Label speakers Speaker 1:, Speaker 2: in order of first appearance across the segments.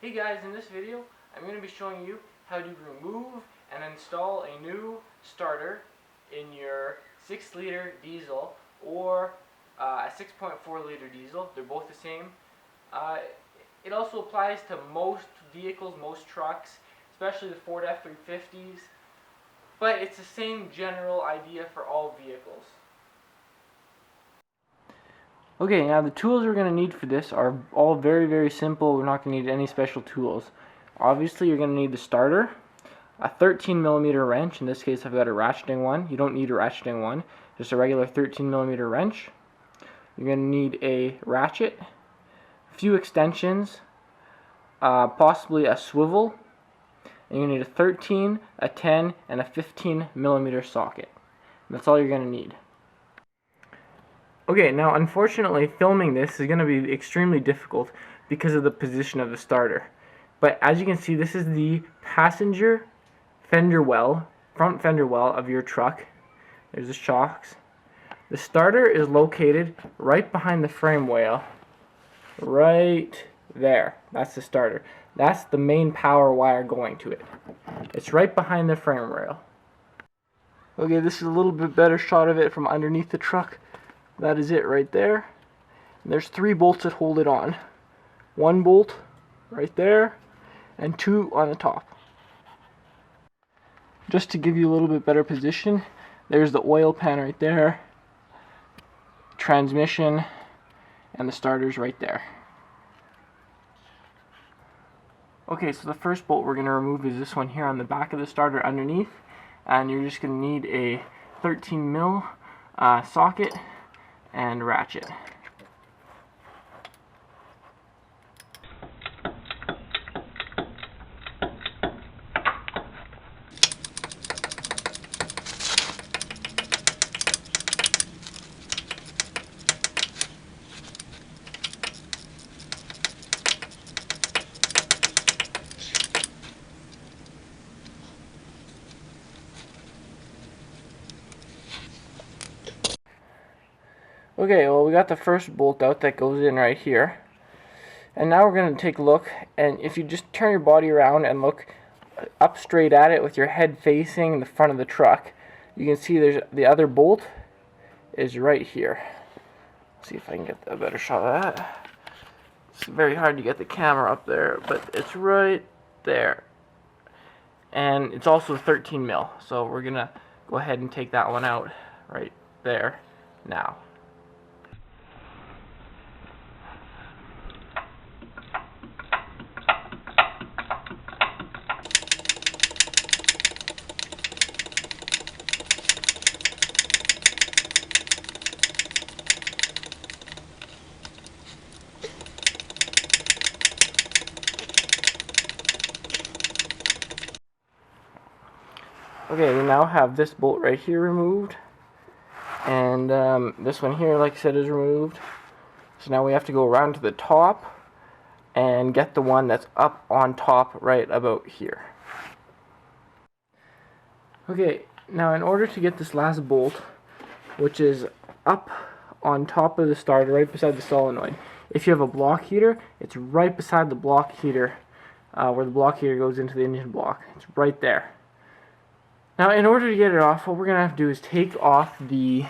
Speaker 1: Hey guys, in this video I'm going to be showing you how to remove and install a new starter in your 6-liter diesel or a 6.4 liter diesel. They're both the same. It also applies to most vehicles, most trucks, especially the Ford F350s, but it's the same general idea for all vehicles. Okay, now the tools we're going to need for this are all very simple. We're not going to need any special tools. Obviously, you're going to need the starter, a 13mm wrench. In this case, I've got a ratcheting one. You don't need a ratcheting one, just a regular 13mm wrench. You're going to need a ratchet, a few extensions, possibly a swivel, and you're going to need a 13, a 10, and a 15mm socket. And that's all you're going to need. Okay, now unfortunately filming this is going to be extremely difficult because of the position of the starter. But as you can see, this is the passenger fender well, front fender well of your truck. There's the shocks. The starter is located right behind the frame rail. Right there. That's the starter. That's the main power wire going to it. It's right behind the frame rail. Okay, this is a little bit better shot of it from underneath the truck. That is it right there. And there's 3 bolts that hold it on. 1 bolt right there, and 2 on the top. Just to give you a little bit better position, there's the oil pan right there, transmission, and the starter's right there. Okay, so the first bolt we're going to remove is this one here on the back of the starter underneath, and you're just going to need a 13mm socket and ratchet. Okay, well, we got the first bolt out that goes in right here. And now we're going to take a look, and if you just turn your body around and look up straight at it with your head facing the front of the truck, you can see there's the other bolt is right here. Let's see if I can get a better shot of that. It's very hard to get the camera up there, but it's right there. And it's also 13mm, so we're going to go ahead and take that one out right there now. Okay, we now have this bolt right here removed, and this one here, like I said, is removed. So now we have to go around to the top and get the one that's up on top right about here. Okay, now in order to get this last bolt, which is up on top of the starter, right beside the solenoid, if you have a block heater, it's right beside the block heater, where the block heater goes into the engine block. It's right there. Now, in order to get it off, what we're going to have to do is take off these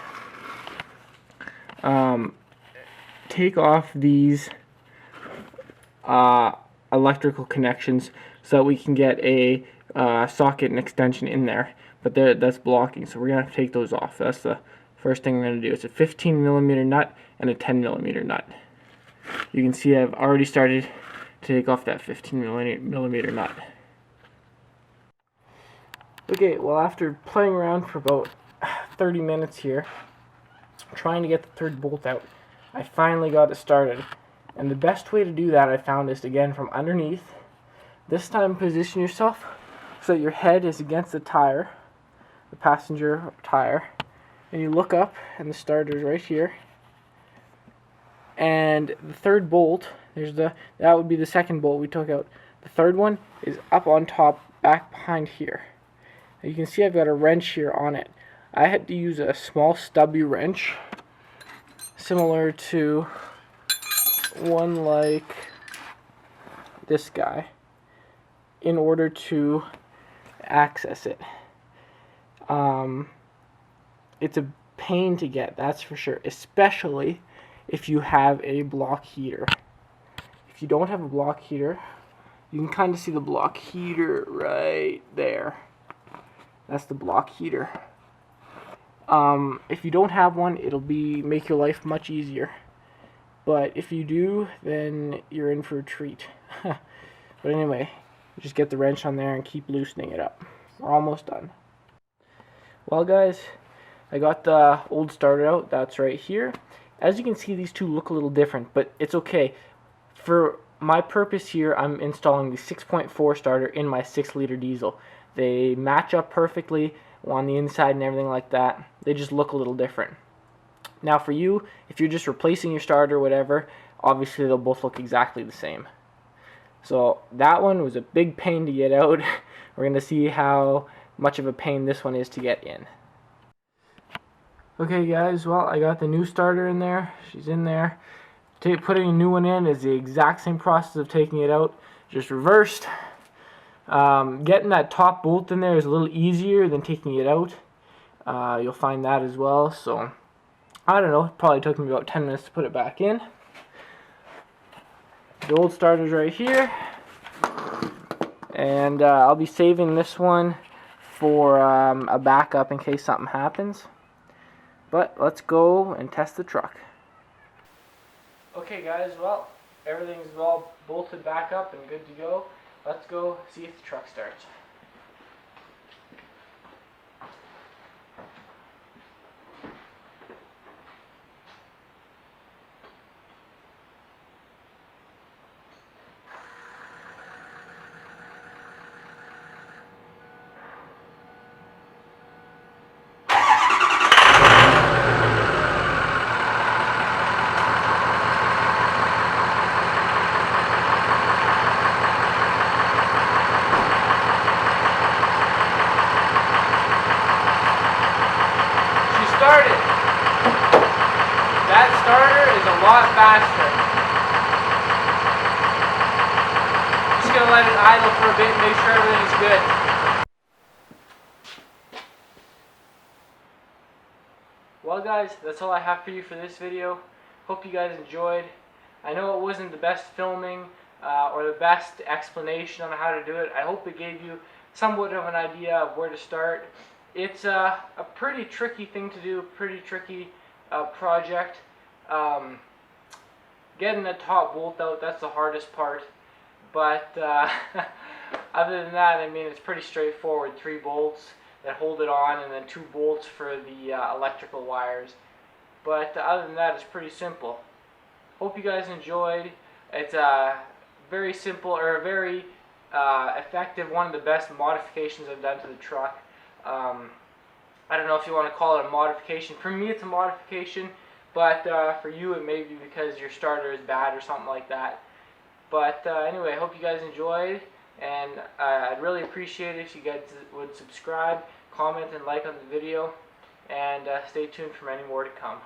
Speaker 1: electrical connections so that we can get a socket and extension in there. But that's blocking, so we're going to have to take those off. That's the first thing we're going to do. It's a 15mm nut and a 10mm nut. You can see I've already started to take off that 15mm nut. Okay, well, after playing around for about 30 minutes here, trying to get the third bolt out, I finally got it started. And the best way to do that, I found, is again from underneath. This time position yourself so that your head is against the tire, the passenger tire, and you look up and the starter's right here. And the third bolt, that would be the second bolt we took out. The third one is up on top, back behind here. You can see I've got a wrench here on it. I had to use a small stubby wrench, similar to one like this guy in order to access it. It's a pain to get, that's for sure, especially if you have a block heater. If you don't have a block heater, you can kind of see the block heater right there. That's the block heater. If you don't have one, it'll make your life much easier. But if you do, then you're in for a treat. But anyway, just get the wrench on there and keep loosening it up. We're almost done. Well guys, I got the old starter out. That's right here. As you can see, these two look a little different, but it's okay. For my purpose here, I'm installing the 6.4 starter in my 6-liter diesel. They match up perfectly on the inside and everything like that. They just look a little different. Now for you, if you're just replacing your starter or whatever, obviously they'll both look exactly the same. So that one was a big pain to get out. We're going to see how much of a pain this one is to get in. Okay guys, well, I got the new starter in there. She's in there. Putting a new one in is the exact same process of taking it out, just reversed. Getting that top bolt in there is a little easier than taking it out. You'll find that as well. So I don't know, it probably took me about 10 minutes to put it back in. The old starter's right here, and I'll be saving this one for a backup in case something happens. But let's go and test the truck. Okay guys, well, everything's all bolted back up and good to go. Let's go see if the truck starts. Started. That starter is a lot faster. Just gonna let it idle for a bit and make sure everything's good. Well guys, that's all I have for you for this video. Hope you guys enjoyed. I know it wasn't the best filming or the best explanation on how to do it. I hope it gave you somewhat of an idea of where to start. It's a pretty tricky thing to do, pretty tricky project. Getting the top bolt out, that's the hardest part. But other than that, I mean, it's pretty straightforward. 3 bolts that hold it on, and then 2 bolts for the electrical wires. But other than that, it's pretty simple. Hope you guys enjoyed. It's a very simple, or a very effective, one of the best modifications I've done to the truck. I don't know if you want to call it a modification. For me, it's a modification, but for you, it may be because your starter is bad or something like that. But anyway, I hope you guys enjoyed, and I'd really appreciate it if you guys would subscribe, comment, and like on the video, and stay tuned for many more to come.